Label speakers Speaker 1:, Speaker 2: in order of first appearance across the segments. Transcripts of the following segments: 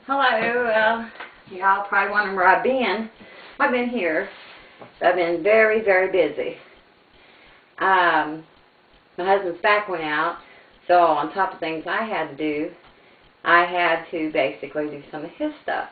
Speaker 1: Hello. Y'all probably wondering where I've been. I've been here. I've been very, very busy. My husband's back went out, so on top of things I had to do, I had to basically do some of his stuff.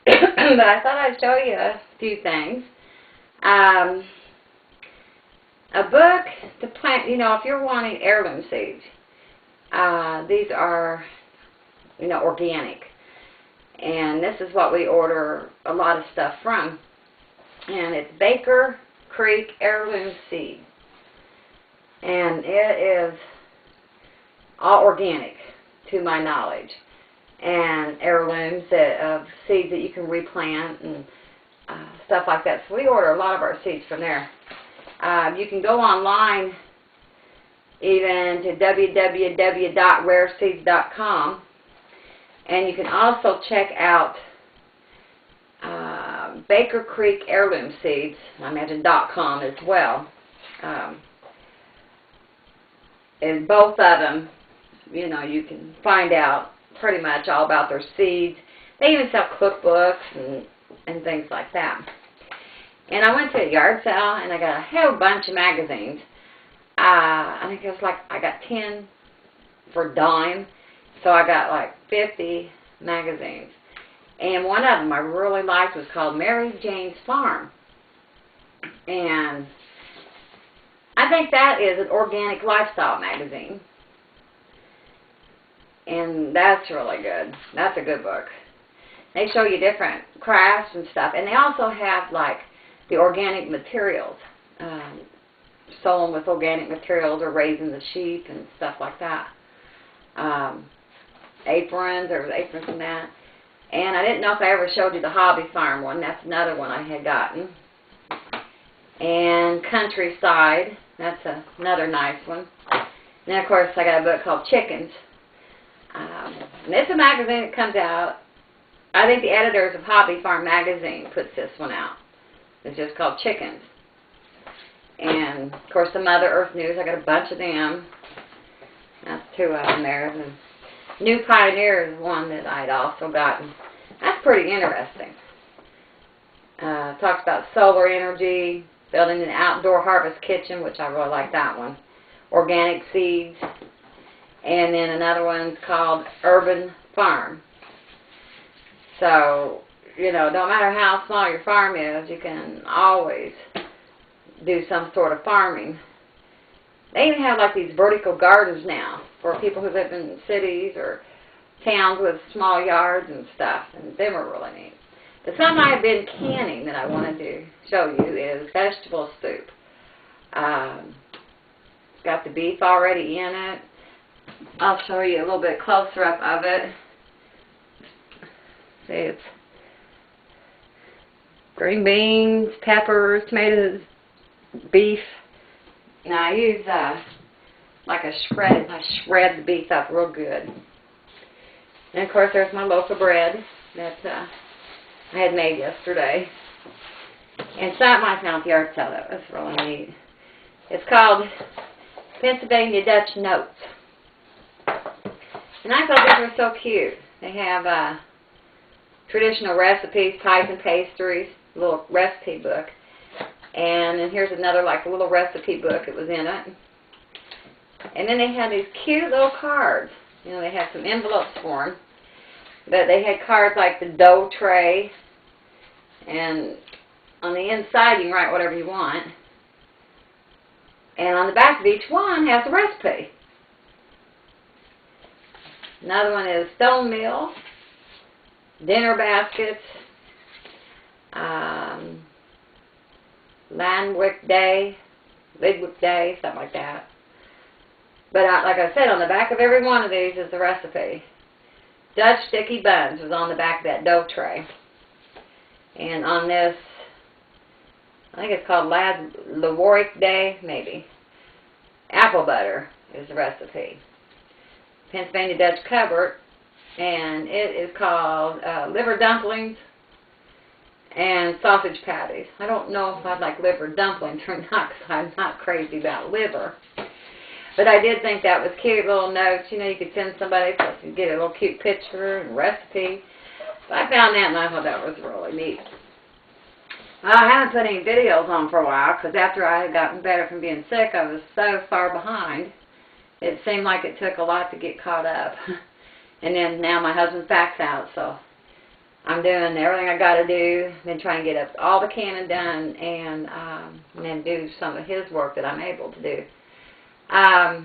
Speaker 1: But I thought I'd show you a few things. A book to plant, if you're wanting heirloom seeds, these are, organic. And this is what we order a lot of stuff from. And it's Baker Creek Heirloom Seed. And it is all organic, to my knowledge. And heirlooms of seeds that you can replant and stuff like that. So we order a lot of our seeds from there. You can go online even to www.rareseeds.com. And you can also check out Baker Creek Heirloom Seeds, I imagine .com as well. And both of them, you can find out pretty much all about their seeds. They even sell cookbooks and things like that. And I went to a yard sale and I got a whole bunch of magazines. I think it was like I got 10 for a dime. So I got like 50 magazines. And one of them I really liked was called Mary Jane's Farm. And I think that is an organic lifestyle magazine. And that's really good. That's a good book. They show you different crafts and stuff. And they also have like the organic materials. Sewing with organic materials or raising the sheep and stuff like that. Aprons, there was aprons in that. And I didn't know if I ever showed you the Hobby Farm one. That's another one I had gotten. And Countryside, that's another nice one. And then of course I got a book called Chickens. And it's a magazine that comes out. I think the editors of Hobby Farm magazine puts this one out. It's just called Chickens. And of course the Mother Earth News, I got a bunch of them. That's two of them there. And New Pioneer is one that I'd also gotten. That's pretty interesting. Talks about solar energy, building an outdoor harvest kitchen, which I really like that one. Organic seeds. And then another one's called Urban Farm. So, no matter how small your farm is, you can always do some sort of farming. They even have like these vertical gardens now for people who live in cities or towns with small yards and stuff, and them are really neat. The something I have been canning that I wanted to show you is vegetable soup. It's got the beef already in it. I'll show you a little bit closer up of it. See, it's green beans, peppers, tomatoes, beef. Now I use like a shred. I shred the beef up real good. And of course there's my loaf of bread that I had made yesterday. And something I found at the yard sale that was really neat. It's called Pennsylvania Dutch Notes. And I thought these were so cute. They have traditional recipes, pies and pastries, a little recipe book. And then here's another like a little recipe book. It was in it. And then they had these cute little cards. They had some envelopes for them. But they had cards like the dough tray. And on the inside you can write whatever you want. And on the back of each one has a recipe. Another one is stone meal, dinner baskets, Landwick Day, Lidwick Day, something like that. But like I said, on the back of every one of these is the recipe. Dutch sticky buns was on the back of that dough tray. And on this, I think it's called Landwick Day, maybe. Apple butter is the recipe. Pennsylvania Dutch cupboard, and it is called liver dumplings and sausage patties. I don't know if I'd like liver dumplings or not, because I'm not crazy about liver. But I did think that was cute, little notes. You could send somebody, plus you get a little cute picture and recipe. So I found that and I thought that was really neat. I haven't put any videos on for a while because after I had gotten better from being sick, I was so far behind. It seemed like it took a lot to get caught up. And then now my husband's back's out, so I'm doing everything I got to do. Been trying to get up all the canning done and then do some of his work that I'm able to do. I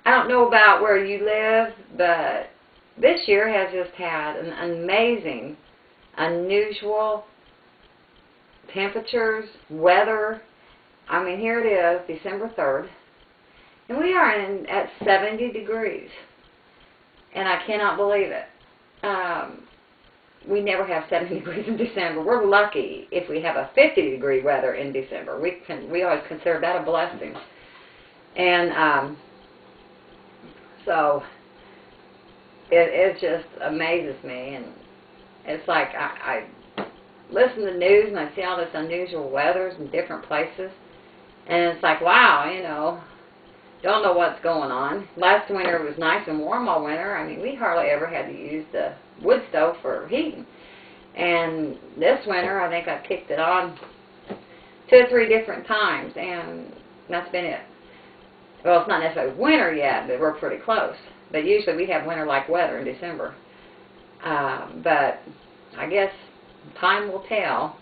Speaker 1: don't know about where you live, but this year has just had an amazing, unusual temperatures, weather. I mean, here it is, December 3rd, and we are at 70 degrees, and I cannot believe it. We never have 70 degrees in December. We're lucky if we have a 50-degree weather in December. We always consider that a blessing. And so it just amazes me, and it's like I listen to the news and I see all this unusual weathers in different places, and it's like, wow, you know, don't know what's going on. Last winter it was nice and warm all winter. I mean, we hardly ever had to use the wood stove for heating. And this winter, I think I've kicked it on 2 or 3 different times, and that's been it. Well, it's not necessarily winter yet, but we're pretty close. But usually we have winter-like weather in December. But I guess time will tell.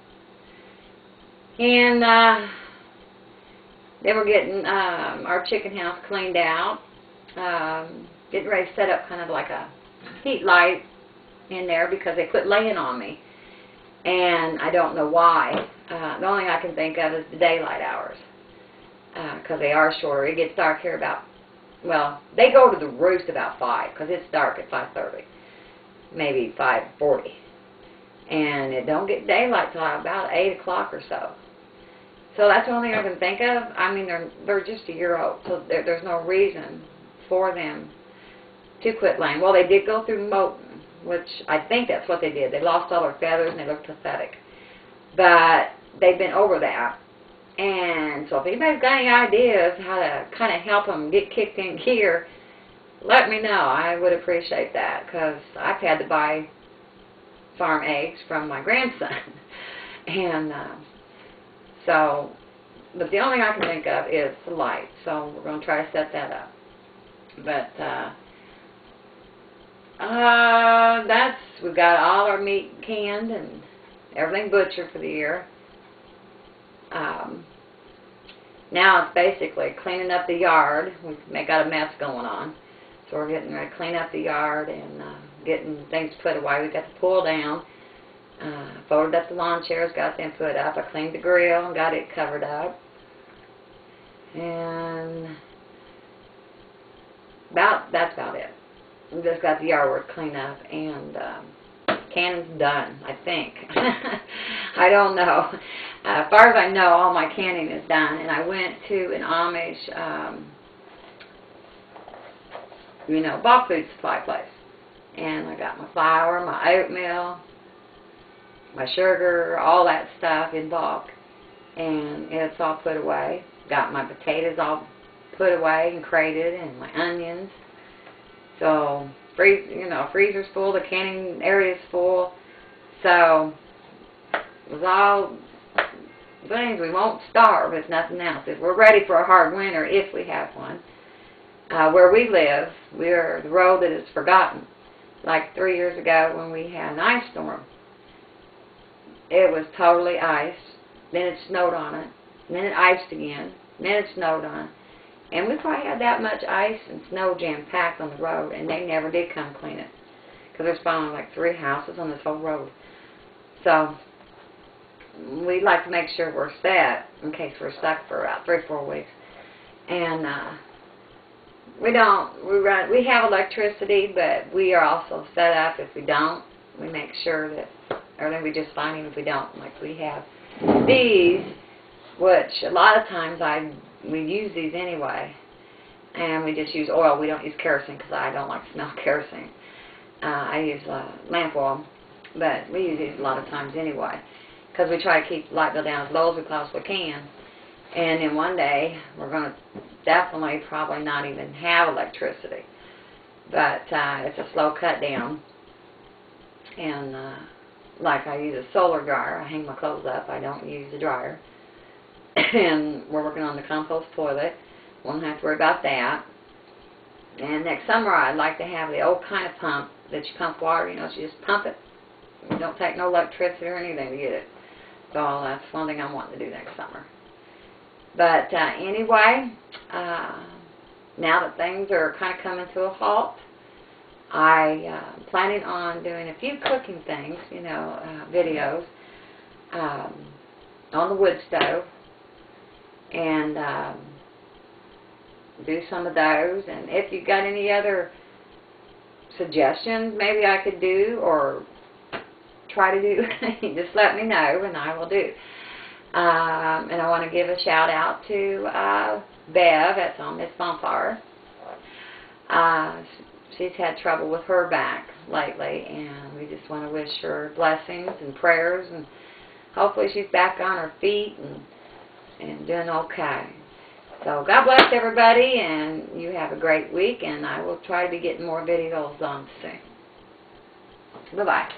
Speaker 1: And then we're getting our chicken house cleaned out. Getting ready to set up kind of like a heat light in there because they quit laying on me. And I don't know why. The only thing I can think of is the daylight hours. Because they are shorter. It gets dark here about, well, they go to the roost about 5 because it's dark at 5:30, maybe 5:40. And it don't get daylight till about 8 o'clock or so. So that's the only thing I can think of. I mean, they're just a year old, so there's no reason for them to quit laying. Well, they did go through molting, which I think that's what they did. They lost all their feathers and they looked pathetic. But they've been over that. And so if anybody's got any ideas how to kind of help them get kicked in gear, let me know. I would appreciate that because I've had to buy farm eggs from my grandson. And so, but the only thing I can think of is the light. So we're going to try to set that up. But we've got all our meat canned and everything butchered for the year. Now it's basically cleaning up the yard. We've got a mess going on. So we're getting ready to clean up the yard and getting things put away. We've got the pool down. Folded up the lawn chairs, got them put up. I cleaned the grill and got it covered up. And that's about it. We just got the yard work cleaned up and canning's done, I think. I don't know. As far as I know, all my canning is done. And I went to an Amish, bulk food supply place. And I got my flour, my oatmeal, my sugar, all that stuff in bulk. And it's all put away. Got my potatoes all put away and crated, and my onions. So, freezer's full, the canning area's full. So, it was all things. We won't starve if nothing else. If we're ready for a hard winter, if we have one. Where we live, we're the road that is forgotten. Like 3 years ago when we had an ice storm. It was totally iced. Then it snowed on it. And then it iced again. And then it snowed on it. And we probably had that much ice and snow jam-packed on the road, and they never did come clean it. Because there's probably like 3 houses on this whole road. So, we'd like to make sure we're set in case we're stuck for about 3 or 4 weeks. And we have electricity, but we are also set up if we don't. We make sure that everything we just fine even if we don't. Like we have these, which a lot of times we use these anyway, and we just use oil. We don't use kerosene because I don't like to smell kerosene. I use lamp oil, but we use these a lot of times anyway because we try to keep the light bill down as low as we possibly can. And then one day we're going to definitely probably not even have electricity, but it's a slow cut down. And like I use a solar dryer. I hang my clothes up. I don't use the dryer. And we're working on the compost toilet. Won't have to worry about that. And next summer I'd like to have the old kind of pump that you pump water. You know, you just pump it. You don't take no electricity or anything to get it. So that's one thing I'm wanting to do next summer. But anyway, now that things are kind of coming to a halt, I'm planning on doing a few cooking things, you know, videos on the wood stove, and do some of those. And if you've got any other suggestions maybe I could do or try to do, just let me know and I will do. And I want to give a shout out to Bev, that's on Miss Bonfire. She's had trouble with her back lately, and we just want to wish her blessings and prayers, and hopefully she's back on her feet and doing okay. So God bless everybody, and you have a great week, and I will try to be getting more videos on soon. Bye-bye.